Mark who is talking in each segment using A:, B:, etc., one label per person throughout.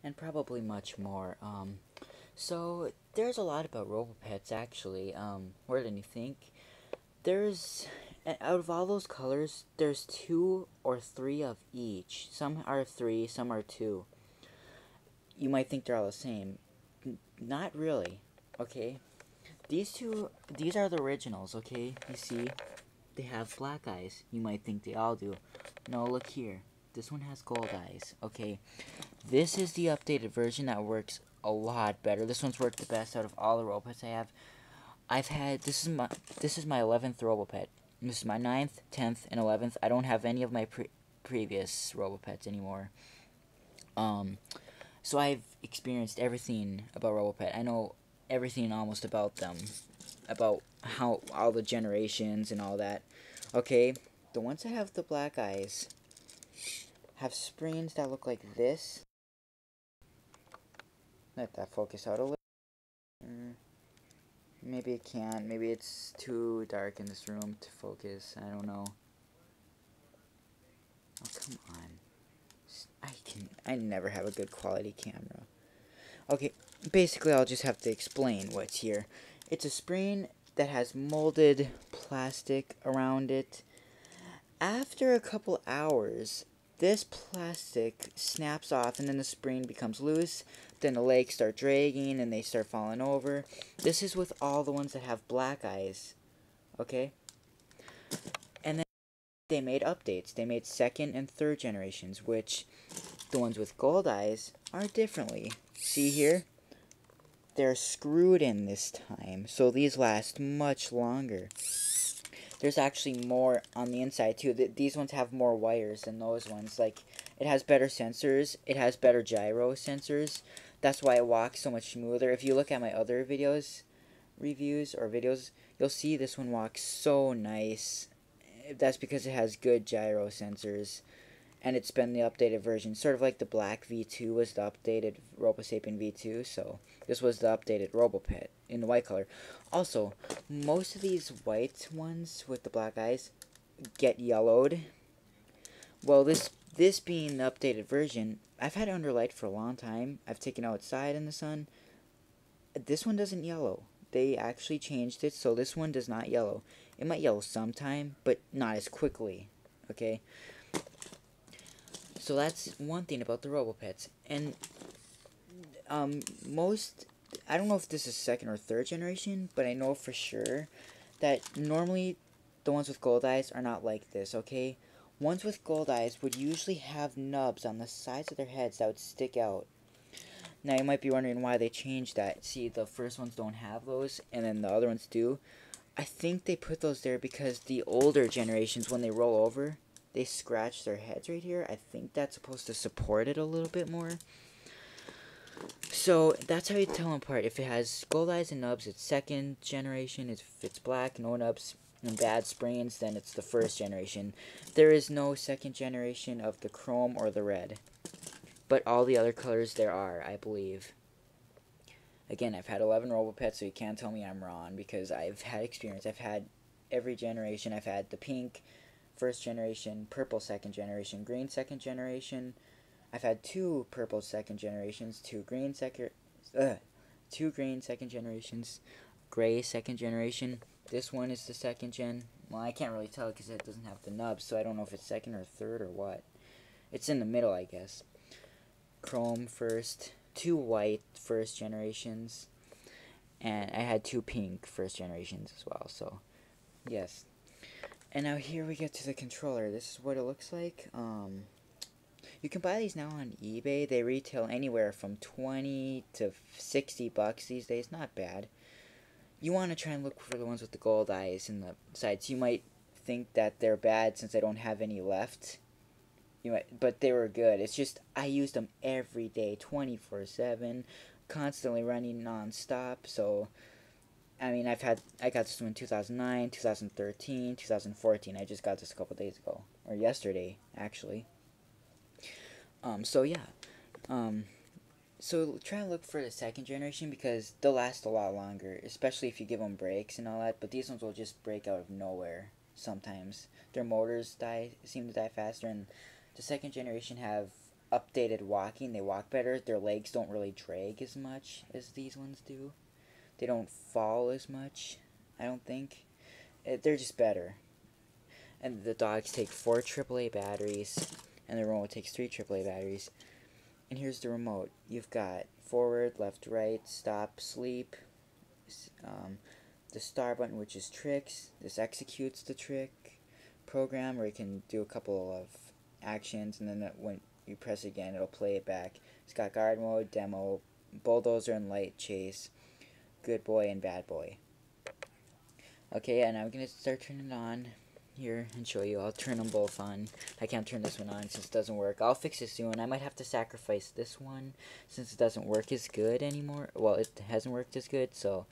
A: and probably much more. So there's a lot about RoboPets actually. More than you think. There's out of all those colors, there's two or three of each. Some are three, some are two. You might think they're all the same. Not really. Okay. These are the originals. Okay. You see, they have black eyes. You might think they all do. No, look here. This one has gold eyes. Okay. This is the updated version that works a lot better. This one's worked the best out of all the robots I have. I've had this is my 11th RoboPet. This is my 9th, 10th, and 11th. I don't have any of my previous RoboPets anymore. Um, so I've experienced everything about RoboPet. I know everything almost about them, about how all the generations and all that. Okay, the ones that have the black eyes have springs that look like this. Let that focus out a little. Maybe it can't. Maybe it's too dark in this room to focus. I don't know. Oh, come on. I never have a good quality camera. Okay, basically I'll just have to explain what's here. It's a spring that has molded plastic around it. After a couple hours, this plastic snaps off and then the spring becomes loose. Then the legs start dragging and they start falling over. This is with all the ones that have black eyes. Okay? And then they made updates. They made second and third generations, which the ones with gold eyes are differently. See here? They're screwed in this time, so these last much longer. There's actually more on the inside too. These ones have more wires than those ones. Like, it has better sensors. It has better gyro sensors. That's why it walks so much smoother. If you look at my other reviews, you'll see this one walks so nice. That's because it has good gyro sensors. And it's been the updated version. Sort of like the black V2 was the updated RoboSapien V2. So this was the updated RoboPet in the white color. Also, most of these white ones with the black eyes get yellowed. Well, this being the updated version, I've had it under light for a long time. I've taken it outside in the sun. This one doesn't yellow. They actually changed it so this one does not yellow. It might yellow sometime, but not as quickly. Okay? So that's one thing about the RoboPets. And I don't know if this is second or third generation, but I know for sure that normally the ones with gold eyes are not like this, okay? Ones with gold eyes would usually have nubs on the sides of their heads that would stick out. Now you might be wondering why they changed that. See, the first ones don't have those, and then the other ones do. I think they put those there because the older generations, when they roll over, they scratch their heads right here. I think that's supposed to support it a little bit more. So that's how you tell them apart. If it has gold eyes and nubs, it's second generation. If it's black, no nubs, and bad springs, then it's the first generation. There is no second generation of the chrome or the red. But all the other colors there are, I believe. Again, I've had 11 RoboPets, so you can't tell me I'm wrong, because I've had experience. I've had every generation. I've had the pink first generation, purple second generation, green second generation. I've had two purple second generations, two green second generations, gray second generation. This one is the second gen. Well, I can't really tell because it doesn't have the nubs, so I don't know if it's second or third or what. It's in the middle, I guess. Chrome first, two white first generations, and I had two pink first generations as well, so yes. And now here we get to the controller. This is what it looks like. You can buy these now on eBay. They retail anywhere from 20 to 60 bucks these days. Not bad. You want to try and look for the ones with the gold eyes and the sides. You might think that they're bad since I don't have any left. But they were good. It's just I used them every day, 24/7, constantly running non-stop. So, I mean, I got this one in 2009, 2013, 2014. I just got this a couple days ago, or yesterday, actually. So yeah. So try and look for the second generation because they'll last a lot longer, especially if you give them brakes and all that. But these ones will just break out of nowhere sometimes. Their motors seem to die faster, and the second generation have updated walking. They walk better. Their legs don't really drag as much as these ones do. They don't fall as much, I don't think. They're just better. And the dogs take 4 AAA batteries, and the remote takes 3 AAA batteries. And here's the remote. You've got forward, left, right, stop, sleep, the star button, which is tricks. This executes the trick program, where you can do a couple of actions, and then when you press again, it'll play it back. It's got guard mode, demo, bulldozer, and light chase, good boy, and bad boy. Okay, and I'm going to start turning it on here and show you. I'll turn them both on. I can't turn this one on since it doesn't work. I'll fix this soon. I might have to sacrifice this one since it doesn't work as good anymore. Well, it hasn't worked as good, so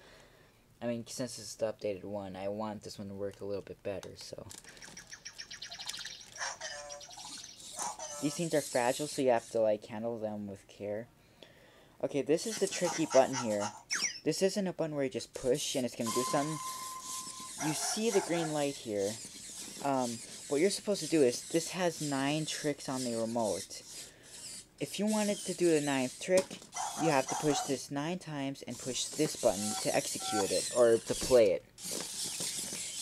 A: I mean, since it's the updated one, I want this one to work a little bit better, so. These things are fragile, so you have to, like, handle them with care. Okay, this is the tricky button here. This isn't a button where you just push and it's going to do something. You see the green light here. What you're supposed to do is, this has 9 tricks on the remote. If you wanted to do the 9th trick, you have to push this 9 times and push this button to execute it, or to play it.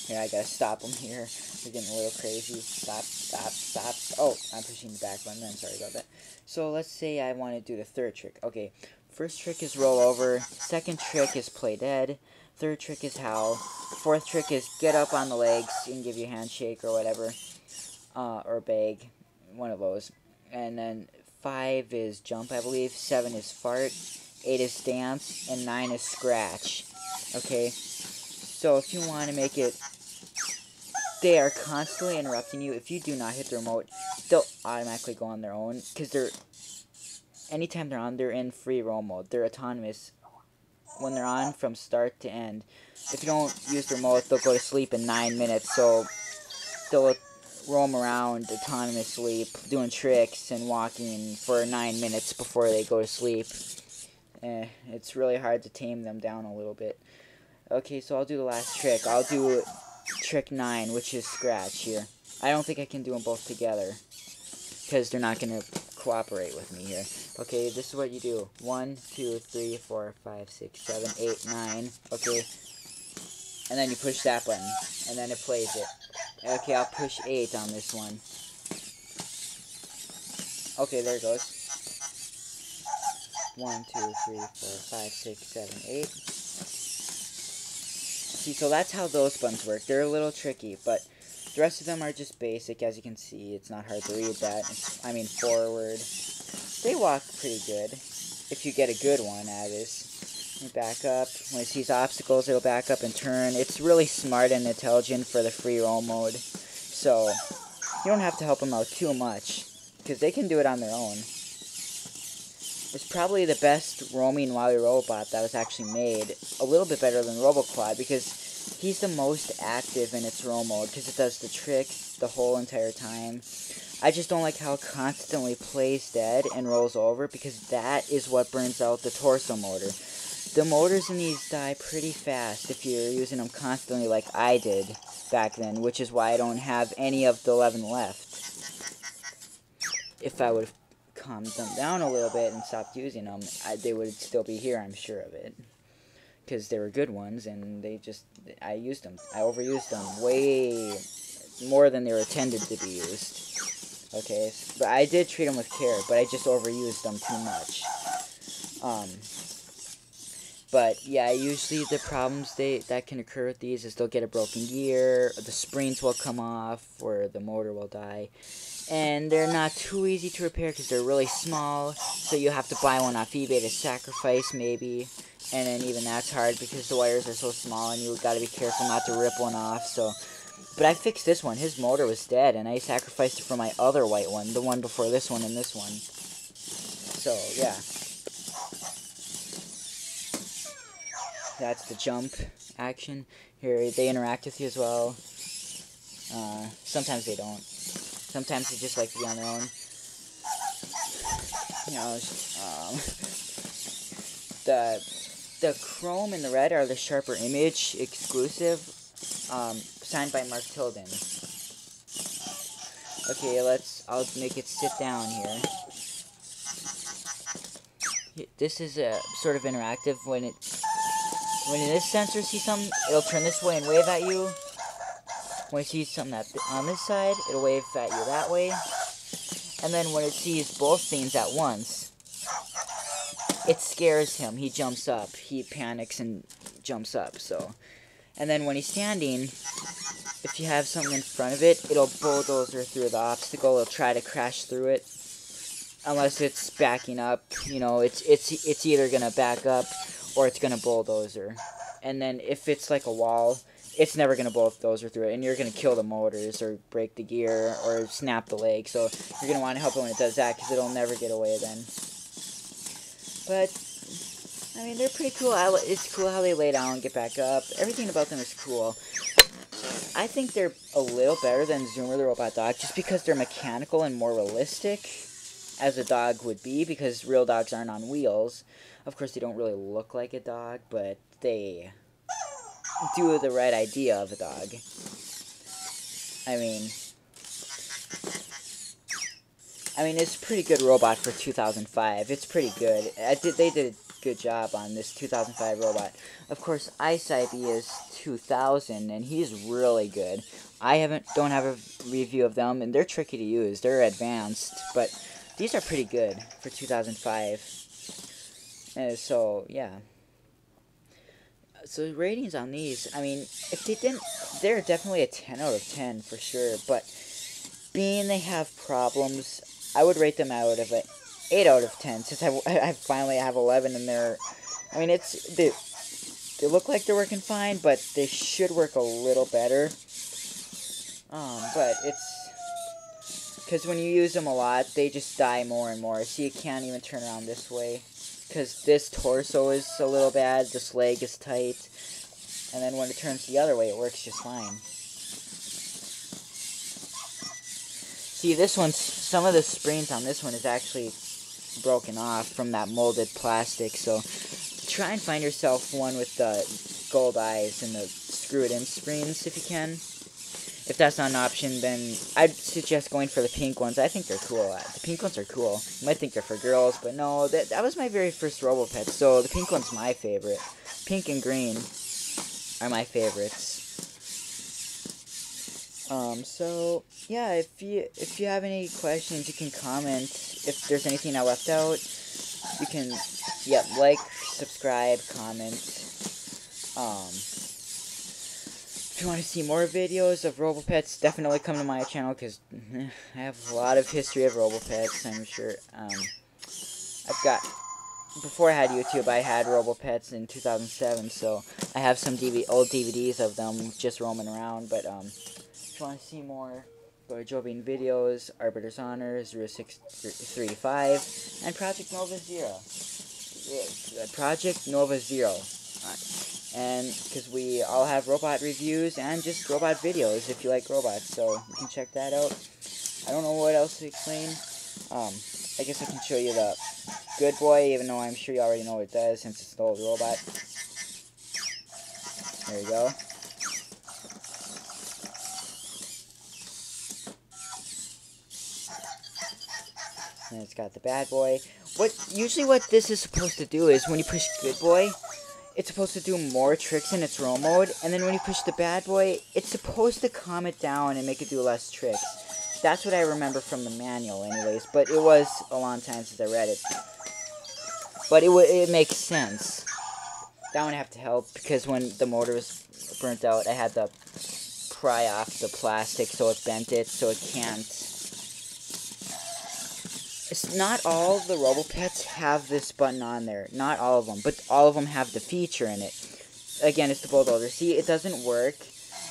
A: Here, I gotta stop them here. They're getting a little crazy. Stop, stop, stop. Oh, I'm pushing the back button. I'm sorry about that. So, let's say I want to do the 3rd trick. Okay, first trick is roll over. 2nd trick is play dead. 3rd trick is howl. 4th trick is get up on the legs and give you a handshake or whatever. Or beg. One of those. And then 5 is jump, I believe. 7 is fart. 8 is dance. And 9 is scratch. Okay? So if you want to make it... They are constantly interrupting you. If you do not hit the remote, they'll automatically go on their own. Because they're... Anytime they're on, they're in free roam mode. They're autonomous. When they're on from start to end. If you don't use the remote, they'll go to sleep in 9 minutes. So they'll roam around autonomously, doing tricks and walking for 9 minutes before they go to sleep. It's really hard to tame them down a little bit. Okay, so I'll do the last trick. I'll do trick 9, which is scratch here. I don't think I can do them both together, because they're not going to cooperate with me here. Okay, this is what you do. 1, 2, 3, 4, 5, 6, 7, 8, 9. Okay. And then you push that button. And then it plays it. Okay, I'll push 8 on this one. Okay, there it goes. 1, 2, 3, 4, 5, 6, 7, 8. See, so that's how those buttons work. They're a little tricky, but the rest of them are just basic. As you can see, it's not hard to read that. I mean, forward. They walk pretty good. If you get a good one, that is. You back up. When it sees obstacles, it'll back up and turn. It's really smart and intelligent for the free roam mode. So, you don't have to help them out too much, because they can do it on their own. It's probably the best roaming Wily robot that was actually made. A little bit better than RoboQuad, because he's the most active in its roam mode, because it does the tricks the whole entire time. I just don't like how it constantly plays dead and rolls over, because that is what burns out the torso motor. The motors in these die pretty fast if you're using them constantly like I did back then, which is why I don't have any of the 11 left. If I would have calmed them down a little bit and stopped using them, they would still be here, I'm sure of it. Because they were good ones, and I used them. I overused them way more than they were intended to be used. Okay, but I did treat them with care, but I just overused them too much. But yeah, usually the problems that can occur with these is they'll get a broken gear, or the springs will come off, or the motor will die. And they're not too easy to repair because they're really small, so you have to buy one off eBay to sacrifice maybe. And then even that's hard because the wires are so small and you gotta be careful not to rip one off. So, but I fixed this one. His motor was dead and I sacrificed it for my other white one, the one before this one and this one. So, yeah. That's the jump action. Here, they interact with you as well. Sometimes they don't. Sometimes they just like to be on their own. You know, the chrome and the red are the sharper image exclusive, signed by Mark Tilden. Okay, I'll make it sit down here. this is a sort of interactive. When this sensor sees something, it'll turn this way and wave at you. When it sees something on this side, it'll wave at you that way. And then when it sees both things at once, it scares him. He jumps up. He panics and jumps up. So, and then when he's standing, if you have something in front of it, it'll bulldozer through the obstacle. It'll try to crash through it. Unless it's backing up, you know, it's either gonna back up or it's gonna bulldozer. And then if it's like a wall, it's never gonna bulldozer through it, and you're gonna kill the motors or break the gear or snap the leg. So you're gonna want to help it when it does that, because it'll never get away then. But I mean, they're pretty cool. It's cool how they lay down and get back up. Everything about them is cool. I think they're a little better than Zoomer the Robot Dog, just because they're mechanical and more realistic, as a dog would be, because real dogs aren't on wheels. Of course, they don't really look like a dog, but they do the right idea of a dog. I mean, it's a pretty good robot for 2005. It's pretty good. They did a good job on this 2005 robot. Of course, Ice IB is 2000, and he's really good. I don't have a review of them, and they're tricky to use. They're advanced, but these are pretty good for 2005. So, yeah. So, ratings on these, I mean, if they didn't, they're definitely a 10 out of 10 for sure. But being they have problems, I would rate them out of an 8 out of 10. Since I finally have 11 in there. I mean, they look like they're working fine, but they should work a little better. But it's... because when you use them a lot, they just die more and more. See, you can't even turn around this way. Because this torso is a little bad, this leg is tight. And then when it turns the other way, it works just fine. See, this one's... some of the springs on this one is actually broken off from that molded plastic. So, try and find yourself one with the gold eyes and the screwed-in springs if you can. If that's not an option, then I'd suggest going for the pink ones. I think they're cool. The pink ones are cool. You might think they're for girls, but no, that was my very first RoboPet, so the pink one's my favorite. Pink and green are my favorites. So, yeah, if you have any questions, you can comment. If there's anything I left out, you can, like, subscribe, comment. If you want to see more videos of RoboPets, definitely come to my channel, because I have a lot of history of RoboPets, I'm sure. I've got... before I had YouTube, I had RoboPets in 2007, so I have some old DVDs of them just roaming around. But if you want to see more, go to Joe Bean Videos, Arbiter's Honor 0635, and Project Nova Zero. Project Nova Zero. And because we all have robot reviews and just robot videos if you like robots, so you can check that out. I don't know what else to explain. I guess I can show you the Good Boy, even though I'm sure you already know what it does since it's the old robot. There you go. And it's got the Bad Boy. Usually what this is supposed to do is when you push Good Boy, it's supposed to do more tricks in its roll mode, and then when you push the Bad Boy, it's supposed to calm it down and make it do less tricks. That's what I remember from the manual anyways, but it was a long time since I read it. But it makes sense. That one I have to help, because when the motor was burnt out, I had to pry off the plastic so it bent it, so it can't. It's not all the RoboPets have this button on there. Not all of them, but all of them have the feature in it. Again, it's the bulldozer. See, it doesn't work.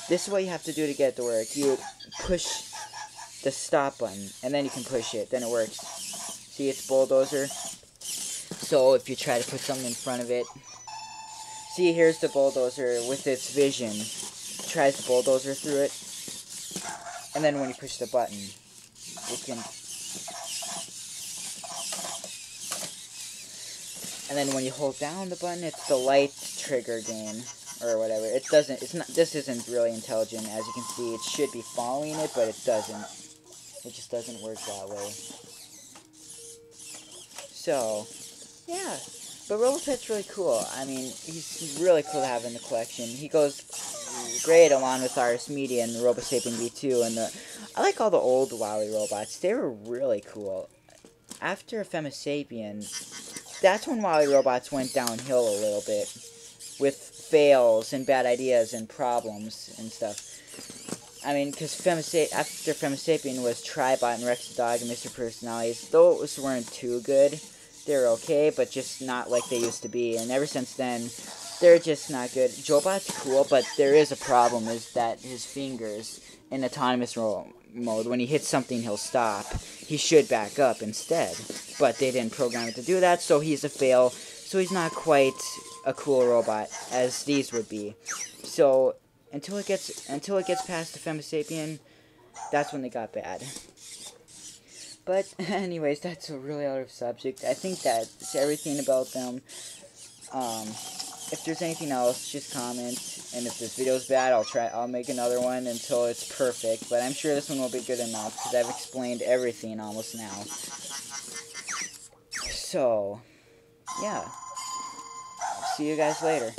A: This is what you have to do to get it to work. You push the stop button, and then you can push it. Then it works. See, it's bulldozer. So if you try to put something in front of it, see, here's the bulldozer with its vision. It tries to bulldozer through it, and then when you push the button, it can. And then when you hold down the button, it's the light trigger game, or whatever. This isn't really intelligent, as you can see. It should be following it, but it doesn't. It just doesn't work that way. So, yeah. But Robopet's really cool. I mean, he's really cool to have in the collection. He goes great along with Ars Media and the Robosapien V2 and the... I like all the old WALL-E robots. They were really cool. After Femisapien, that's when WALL-E robots went downhill a little bit. With fails and bad ideas and problems and stuff. I mean, because after Femisapien was Tribot and Rex the Dog and Mr. Personalities, those weren't too good. They're okay, but just not like they used to be. And ever since then, they're just not good. Jobot's cool, but there is a problem, is that his fingers in autonomous mode, when he hits something, he'll stop. He should back up instead. But they didn't program it to do that, so he's a fail. So he's not quite a cool robot as these would be. So until it gets past the Femisapien, that's when they got bad. But anyways, that's a really out of subject. I think that's everything about them. If there's anything else, just comment. And if this video's bad, I'll make another one until it's perfect. But I'm sure this one will be good enough because I've explained everything almost now. So, yeah. See you guys later.